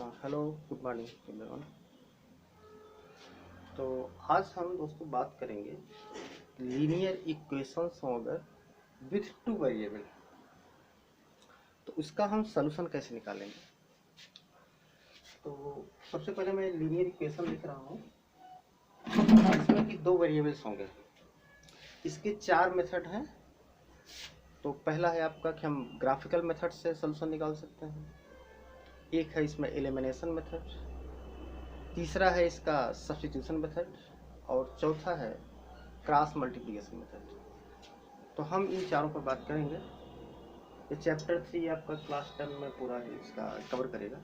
Hello, good morning everyone. तो आज हम दोस्तों बात करेंगे लीनियर इक्वेशंस हों अगर विथ टू वेरिएबल, तो उसका हम सॉल्यूशन कैसे निकालेंगे। तो सबसे पहले मैं लीनियर इक्वेशन लिख रहा हूँ, इसमें कि दो वेरिएबल्स होंगे। इसके चार मेथड हैं। तो पहला है आपका कि हम ग्राफिकल मेथड से सॉल्यूशन निकाल सकते हैं, एक है इसमें एलिमिनेशन मेथड, तीसरा है इसका सब्स्टिट्यूशन मेथड, और चौथा है क्रॉस मल्टीप्लिकेशन मेथड। तो हम इन चारों पर बात करेंगे। ये चैप्टर 3 आपका क्लास 10 में पूरा इसका कवर करेगा।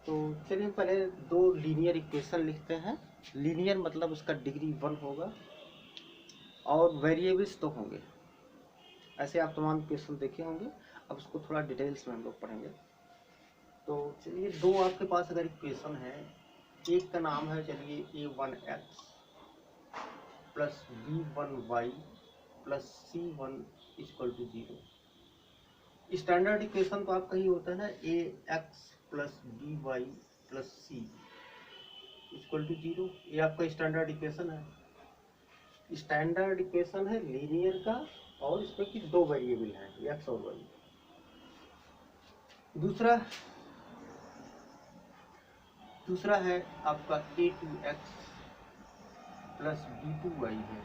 तो चलिए पहले दो लीनियर इक्वेशन लिखते हैं। लीनियर मतलब उसका डिग्री 1 होगा और वेरिएबल्स तो होंगे। ऐसे आप तमाम इक्वेशन देखे होंगे, अब उसको थोड़ा डिटेल्स में हम लोग पढ़ेंगे। तो चलिए दो आपके पास अगर इक्वेशन है, एक का नाम है चलिए a1x plus b1y plus c1 equal to 0। Standard equation तो आपका ही होता है ना, ax plus by plus c equal to 0। ये आपका स्टैंडर्ड इक्वेशन है। स्टैंडर्ड इक्वेशन है लीनियर का, और इसमें कि दो वेरिएबल हैं x और y। दूसरा है आपका a2x प्लस b2y है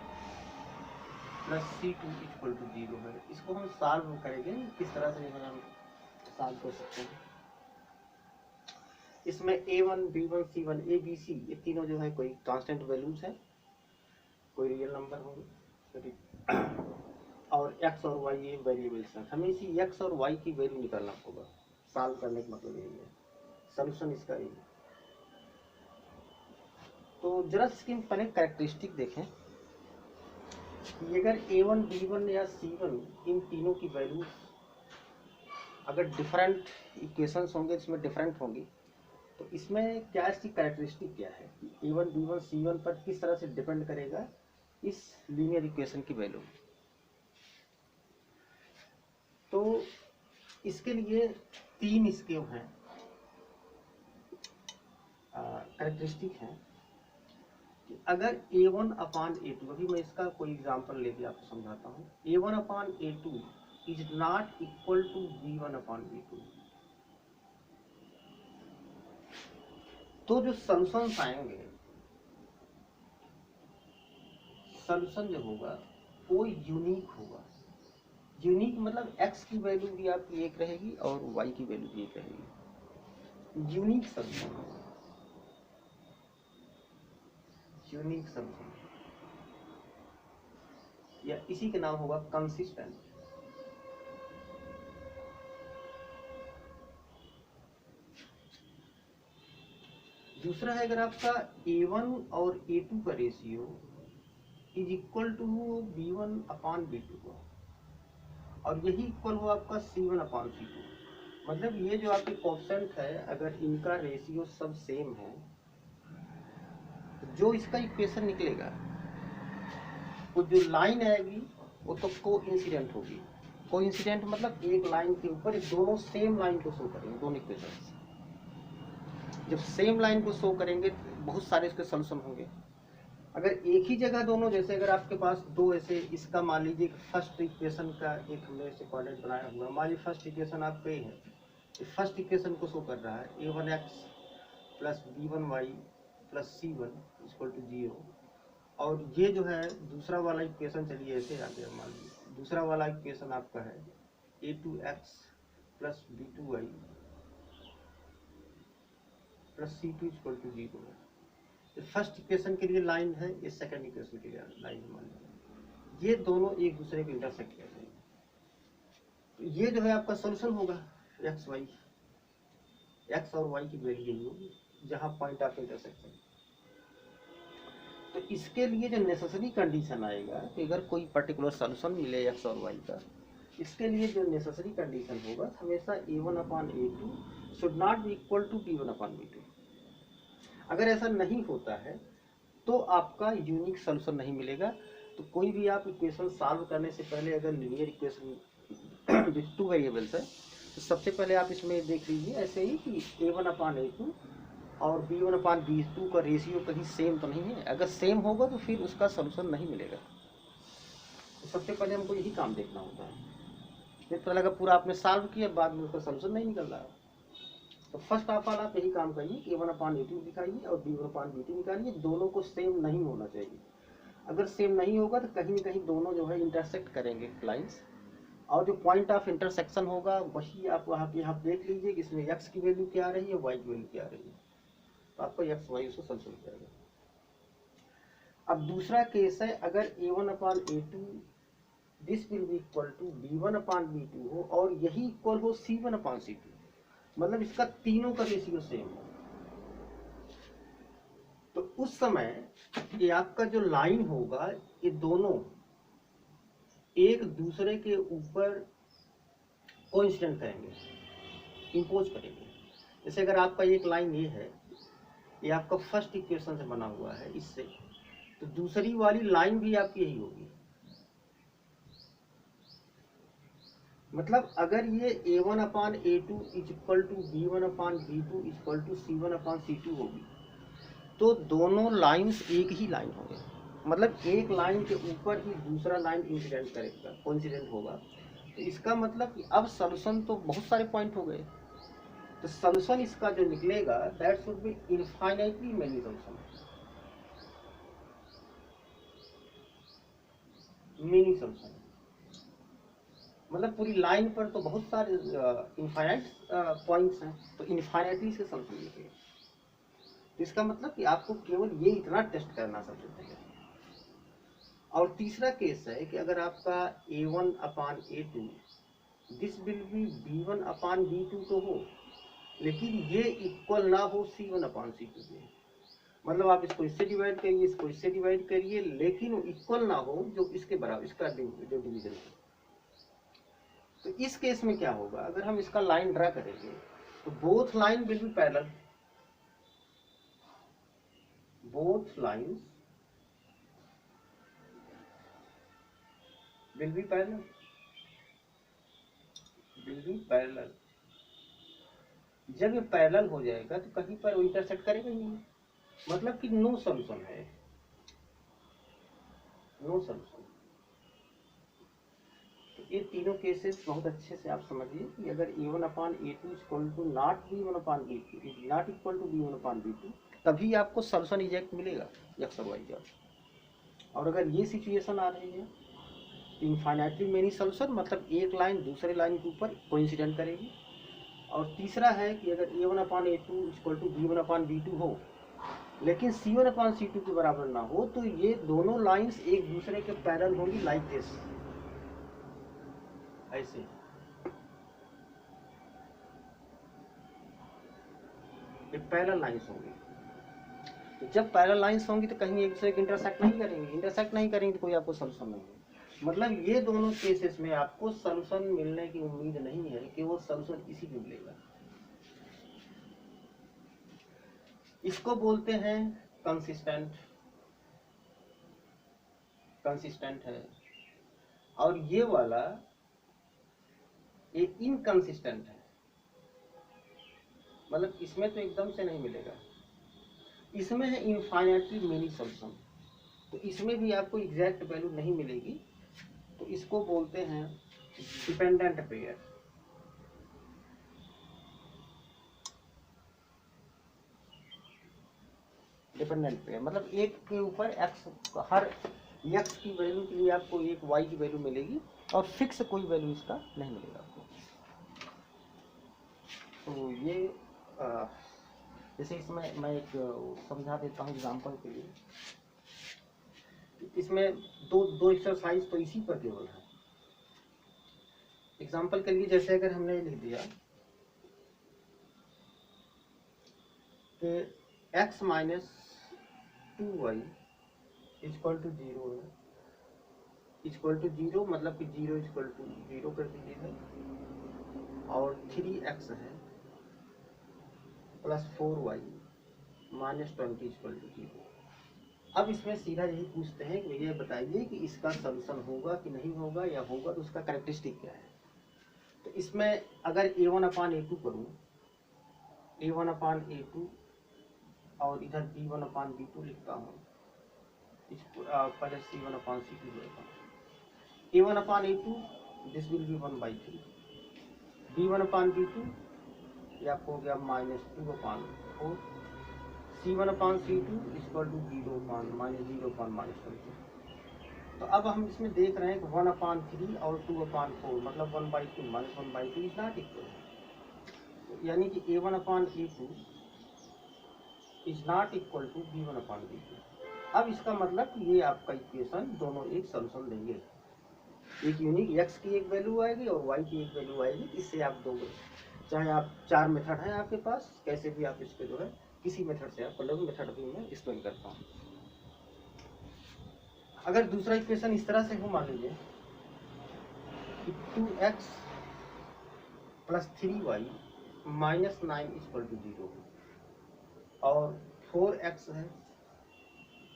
प्लस c2 इक्वल टू 0 है। इसको हम सॉल्व करेंगे, किस तरह से हम सॉल्व कर सकते हैं। इसमें a1 b1 c1 a b c ये तीनों जो है कोई कांस्टेंट वैल्यूज है, कोई रियल नंबर होंगे, और x और y ये वेरिएबल्स हैं। हमें इसी x और y की वैल्यू निकालना होगा। सॉल्व करने का मतलब यही है, सॉल्यूशन इसका यही है। तो जरा इसकी पहले कैरेक्टरिस्टिक देखें कि अगर a1 b1 या c1 इन तीनों की वैल्यू अगर डिफरेंट इक्वेशंस होंगे, इसमें डिफरेंट होंगी, तो इसमें क्या इसकी कैरेक्टरिस्टिक क्या है कि a1 b1 c1 पर किस तरह से डिपेंड करेगा इस लीनियर इक्वेशन की वैल्यू। तो इसके लिए तीन इसके हैं कैरेक्टरिस्टिक हैं कि अगर a1 अपान a2, अभी मैं इसका कोई एग्जांपल लेके आपको समझाता हूँ। a1 upon a2 is not equal to b1 upon b2, तो जो सॉल्यूशन आएंगे, सॉल्यूशन जो होगा वो यूनिक होगा। यूनिक मतलब x की वैल्यू भी आपकी एक रहेगी और y की वैल्यू भी एक रहेगी। यूनिक सॉल्यूशन, यूनिक सॉल्यूशन, या इसी के नाम होगा कंसिस्टेंट। दूसरा है अगर आपका a1 और a2 का ratio is equal to b1 upon b2 और यही इक्वल हो आपका c1 अपान c2। मतलब ये जो आपके कोएफिशिएंट है, अगर इनका रेशियो सब सेम है, तो जो इसका इक्वेशन निकलेगा, वो जो लाइन आएगी वो तो कोइंसिडेंट होगी। कोइंसिडेंट मतलब एक लाइन के ऊपर दोनों सेम लाइन को शो करेंगे। दोनों इक्वेशन जब सेम लाइन को शो करेंगे तो बहुत सारे इसके सॉल्यूशन होंगे। अगर एक ही जगह दोनों, जैसे अगर आपके पास दो ऐसे, इसका मान लीजिए फर्स्ट इक्वेशन का एक हमने ऐसे कोऑर्डिनेट बनाया हुआ, मान लीजिए फर्स्ट इक्वेशन आपका ये है, फर्स्ट इक्वेशन को शो कर रहा है a1x plus b1y plus c1 equal to 0। और ये जो है दूसरा वाला इक्वेशन, चलिए ऐसे आ गया, मान लीजिए दूसरा वाला इक्वेशन आपका है a2x plus b2y plus c2 equal to 0 है। फर्स्ट इक्वेशन के लिए लाइन है, ये सेकंड इक्वेशन के लिए लाइन है। मान लीजिए ये दोनों एक दूसरे को इंटरसेक्ट कर रहे हैं, तो ये जो है आपका सॉल्यूशन होगा एक्स वाई। एक्स और वाई की वैल्यू यही होगी जहां पॉइंट ऑफ इंटरसेक्शन। तो इसके लिए जो नेसेसरी कंडीशन आएगा कि अगर कोई पर्टिकुलर सॉल्यूशन मिले एक्स और वाई का, इसके लिए जो नेसेसरी कंडीशन होगा हमेशा a1 upon a2 should not be equal to b1 upon b2। अगर ऐसा नहीं होता है तो आपका यूनिक सॉल्यूशन नहीं मिलेगा। तो कोई भी आप इक्वेशन सॉल्व करने से पहले अगर linear equation with two variables है, तो सबसे पहले आप इसमें देख लीजिए ऐसे ही कि A1/A2 और B1/B2 का रेशियो कहीं सेम तो नहीं है। अगर सेम होगा तो फिर उसका सॉल्यूशन नहीं मिलेगा। तो सबसे पहले हमको यही काम देखना होता है। फिर पता लगा पूरा आपने सॉल्व किया, बाद में उसका सॉल्यूशन नहीं निकल रहा है। तो फर्स्ट ऑफ ऑल आप यही काम करिए कि A1/A2 निकालिए और B1/B2 निकालिए। दोनों को सेम नहीं होना चाहिए। अगर सेम नहीं होगा तो कहीं न कहीं दोनों जो है इंटरसेक्ट करेंगे लाइंस, और जो पॉइंट ऑफ इंटरसेक्शन होगा वही आप वहाँ पे आप देख लीजिए कि इसमें x की वैल्यू क्या आ रही है, y की वैल्यू क्या आ रही है, तो आपको x y उसको सॉल्व हो जाएगा। अब दूसरा केस है, अगर A1/A2 this will be equal to B1/B2 हो और यही इक्वल हो C1/C2, मतलब इसका तीनों का रेशियो सेम हो, तो उस समय ये आपका जो लाइन होगा ये दोनों एक दूसरे के ऊपर कोइंसिडेंट करेंगे, इंपोज करेंगे। जैसे अगर आपका एक लाइन ये है, ये आपका फर्स्ट इक्वेशन से बना हुआ है इससे, तो दूसरी वाली लाइन भी आपकी यही होगी। मतलब अगर ये A1/A2 is equal to B1/B2 equal to C1/C2 होगी, तो दोनों लाइंस एक ही लाइन होंगे। मतलब एक लाइन के ऊपर ही दूसरा लाइन इंसिडेंट करेगा, कोइंसिडेंट होगा। तो इसका मतलब कि अब सॉल्यूशन तो बहुत सारे पॉइंट हो गए, तो सॉल्यूशन इसका जो निकलेगा that should be infinitely many solution, mini solution. मतलब पूरी लाइन पर तो बहुत सारे इनफाइनाइट पॉइंट्स हैं, तो इनफाइनाइटली से सॉल्यूशन निकलेगा। इसका मतलब कि आपको केवल ये इतना टेस्ट करना सबसे पहले। और तीसरा केस है कि अगर आपका A1/A2 this will B B1/B2 तो हो, लेकिन ये इक्वल ना हो C1/C2 के। मतलब आप इसको इससे डिवाइड करिए, इसको इससे डिवाइड करिए, लेकिन वो इक्वल ना हो जो इसके बराबर, इसका जो डिवीजन है। तो इस केस में क्या होगा, अगर हम इसका लाइन ड्रा करेंगे तो both line will be parallel, both lines will be parallel, will be parallel। जब ये पैरेलल हो जाएगा तो कहीं पर वो इंटरसेक्ट करेगा ही नहीं, मतलब कि नो सॉल्यूशन है, नो सॉल्यूशन। तो ये तीनों केसेस बहुत अच्छे से आप समझिए कि अगर A1/A2 equal to not B1/B2 is not equal to B1/B2, तभी आपको सॉल्यूशन इजेक्ट मिलेगा x और y का। और अगर ये सिचुएशन आ रही है इनफाइनाइटली मेनी सॉल्यूशन, मतलब एक लाइन दूसरे लाइन के ऊपर कोइंसिडेंट करेगी। और तीसरा है कि अगर A1/A2 इक्वल टू B1/B2 हो लेकिन C1/C2 के बराबर ना हो, तो ये दोनों लाइंस एक दूसरे के पैरेलल होंगी लाइक दिस, ऐसे। ये पैरेलल लाइंस होंगी। तो जब पैरेलल लाइंस होंगी तो कहीं एक दूसरे के इंटरसेक्ट नहीं करेंगे, इंटरसेक्ट नहीं करेंगे तो कोई आपको सॉल्यूशन नहीं है। मतलब ये दोनों केसेस में आपको सॉल्यूशन मिलने की उम्मीद नहीं है, केवल सॉल्यूशन इसी में मिलेगा। इसको बोलते हैं कंसिस्टेंट, कंसिस्टेंट है। और ये वाला ये इनकंसिस्टेंट है, मतलब इसमें तो एकदम से नहीं मिलेगा। इसमें है इनफाइनाइटली मेनी सॉल्यूशन, तो इसमें भी आपको एग्जैक्ट वैल्यू नहीं मिलेगी। तो इसको बोलते हैं डिपेंडेंट पेयर। डिपेंडेंट पेयर मतलब एक के ऊपर x, हर x की वैल्यू के लिए आपको एक y की वैल्यू मिलेगी और फिक्स कोई वैल्यू इसका नहीं मिलेगा आपको। तो ये जैसे इसमें मैं एक समझा देता हूँ एग्जांपल के लिए। इसमें दो एक्सरसाइज तो इसी पर केवल है। एग्जांपल के लिए जैसे अगर हमने लिख दिया कि x minus 2y equal to 0 है, इक्वल टू 0 मतलब कि 0 इक्वल टू 0 कर दीजिएगा, और 3x है plus 4y minus 20 equal to 0। अब इसमें सीधा यही पूछते हैं कि भैया बताइए कि इसका सॉल्यूशन होगा कि नहीं होगा, या होगा तो उसका कैरेक्टरिस्टिक क्या है। तो इसमें अगर A1/A2 करूँ, A1/A2 और इधर B1/B2 लिखता हूँ, इसको पहले C1/C2 लेता हूँ। A1/A2 this will B 1/3, B1/B2 ये आपको हो गया -2/4, C1/C2 इक्वल टू 0/-0/-20। तो अब हम इसमें देख रहे हैं कि 1/3 और 2/4 मतलब 1/2 -1/2 इज नॉट इक्वल, यानी कि A1/A2 is not equal to B1/B2। अब इसका मतलब ये आपका इक्वेशन दोनों एक सोल्यूशन देंगे, एक यूनिक x की एक वैल्यू आएगी और y की एक वैल्यू आएगी। इससे आप दोगे, चाहे आप 4 मेथड हैं आपके पास, कैसे भी आप इसके जो है किसी मेथड से आप अलग मेथड भी मैं एक्सप्लेन करता हूँ। अगर दूसरा इक्वेशन इस तरह से हो, मान लीजिए कि 2x + 3y - 9 = 0 और 4x है,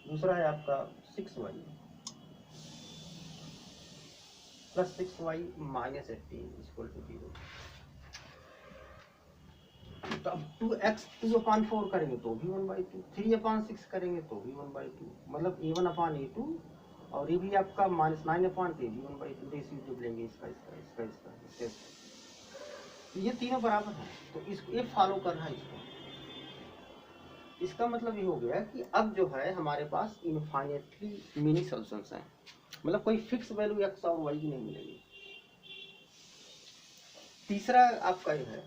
दूसरा है आपका 6y + 6y - 18 = 0। तो अब 2x 2/4 करेंगे तो भी 1/2, 3/6 करेंगे तो भी 1/2, मतलब A1/A2 और ये भी आपका -9/10 भी 1/2 रेशियो जब लेंगे इसका तो ये तीनों बराबर हैं, तो इसको ये फॉलो करना है इसको। इसका मतलब ये हो गया कि अब जो है हमारे पास इनफाइनेटली मेनी सॉल्यूशंस हैं, मतलब कोई फिक्स वैल्यू x और y की नहीं मिलेगी। तीसरा आपका ये है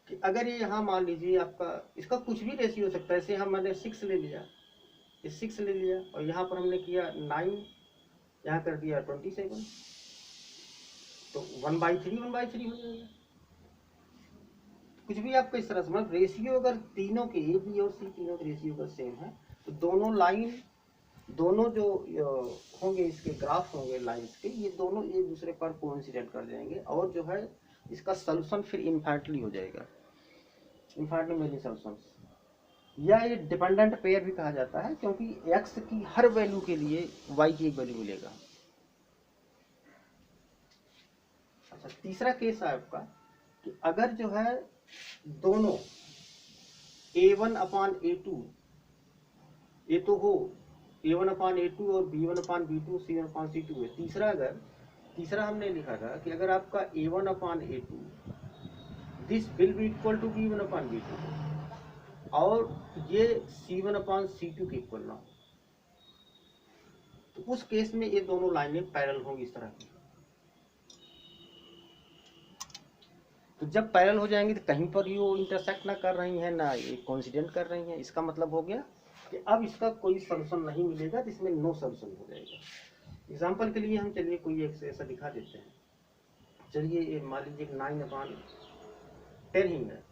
कि अगर ये यहाँ मान लीजिए आपका इसका कुछ भी रेशियो हो सकता है, जैसे हमने 6 ले लिया, ये 6 ले लिया और यहाँ पर हमने किया 9, यहाँ कर दिया 27, तो 1/3 1/3 हो जाएगा। कुछ भी आपको इस तरह से, मतलब रेशियो अगर तीनों के A B और C तीनों के रेशियो का सेम है, तो दोनों लाइन, दोनों जो होंगे इसके ग्राफ होंगे लाइंस के, ये दोनों एक दूसरे पर कोइंसिडेंट कर जाएंगे और जो है इसका सॉल्यूशन फिर इनफाइनाइटली हो जाएगा, इनफाइनाइटली मेनी सॉल्यूशंस। या ये डिपेंडेंट पेयर भी कहा जाता है, क्योंकि x की हर वैल्यू के लिए y की एक वैल्यू मिलेगा। अच्छा, तीसरा केस है आपका कि अगर जो है दोनों A1/A2 ये तो हो, A1/A2 और B1/B2 C1/C2 है। तीसरा हमने लिखा था कि अगर आपका A1/A2 this will be equal to B1/B2 और ये C1/C2 के इक्वल ना हो, तो उस केस में ये दोनों लाइनें पैरेलल होंगी इस तरह की। तो जब पैरेलल हो जाएंगी तो कहीं पर ये वो इंटरसेक्ट ना कर रही हैं, ना ये कोइंसिडेंट कर रही हैं, इसका मतलब हो गया कि अब इसका कोई सॉल्यूशन नहीं मिलेगा, जिसमें नो सॉल्यूशन हो जाएगा। एग्जाम्पल के लिए हम चलिए कोई एक ऐसा दिखा देते हैं। चलिए मान लीजिए 9/10 ही है,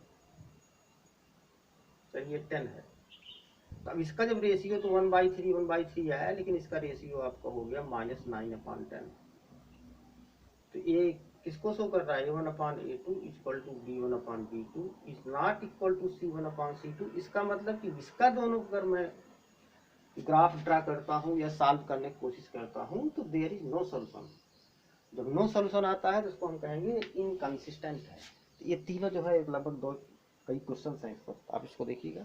चलिए 10 है। तो अब इसका जब रेशियो तो 1/3 आया, लेकिन इसका रेशियो आपका हो गया -9/10। तो ये किसको शो कर रहा है? A1/A2 equal to B1/B2 is not equal to C1/C2। इसका मतलब कि इसका दोनों अगर मैं ग्राफ ड्रा करता हूँ या सॉल्व करने की कोशिश करता हूँ तो देयर इज नो सॉल्यूशन। जब नो सॉल्यूशन आता है तो उसको हम कहेंगे इनकंसिस्टेंट है। तो ये तीनों जो है लगभग कई क्वेश्चन हैं इस पर, आप इसको देखिएगा।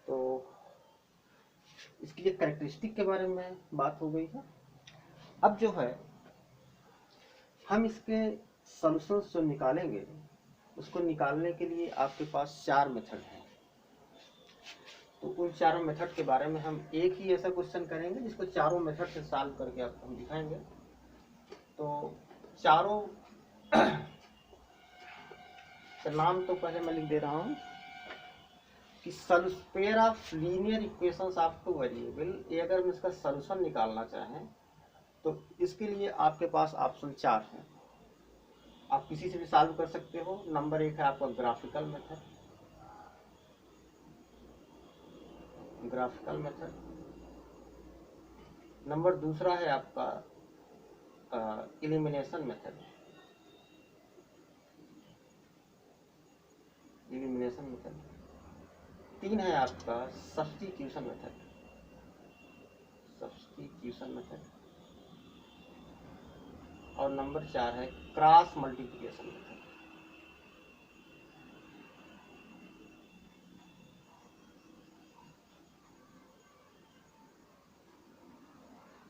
तो इसकी एक कैरेक्टरिस्टिक के बारे में बात हो गई है। अब जो है हम इसके सॉल्यूशंस जो निकालेंगे, उसको निकालने के लिए आपके पास 4 मेथड हैं। तो उन चारों मेथड के बारे में हम एक ही ऐसा क्वेश्चन करेंगे जिसको चारों मेथड से सॉल्व करके आपको हम दिखाएंगे। तो चारों का नाम तो पहले मैं लिख दे रहा हूँ कि pair of linear equations of two variable. ये अगर हम इसका सॉल्यूशन निकालना चाहें तो इसके लिए आपके पास ऑप्शन 4 हैं। आप किसी से भी सॉल्व कर सकते हो। नंबर 1 है आपका ग्राफिकल मेथड, नंबर दूसरा है आपका एलिमिनेशन मेथड, मेथड 3 है आपका सब्स्टिट्यूशन मेथड, मेथड और नंबर 4 है क्रॉस मल्टीप्लिकेशन मेथड।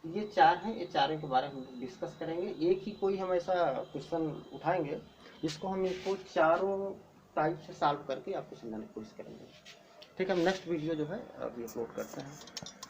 ये 4 हैं, ये चारों के बारे में हम डिस्कस करेंगे। एक ही कोई हम ऐसा क्वेश्चन उठाएंगे जिसको हम इसको चारों टाइप से सॉल्व करके आपको समझाने की कोशिश करेंगे। ठीक है, हम नेक्स्ट वीडियो जो है अभी अपलोड करते हैं।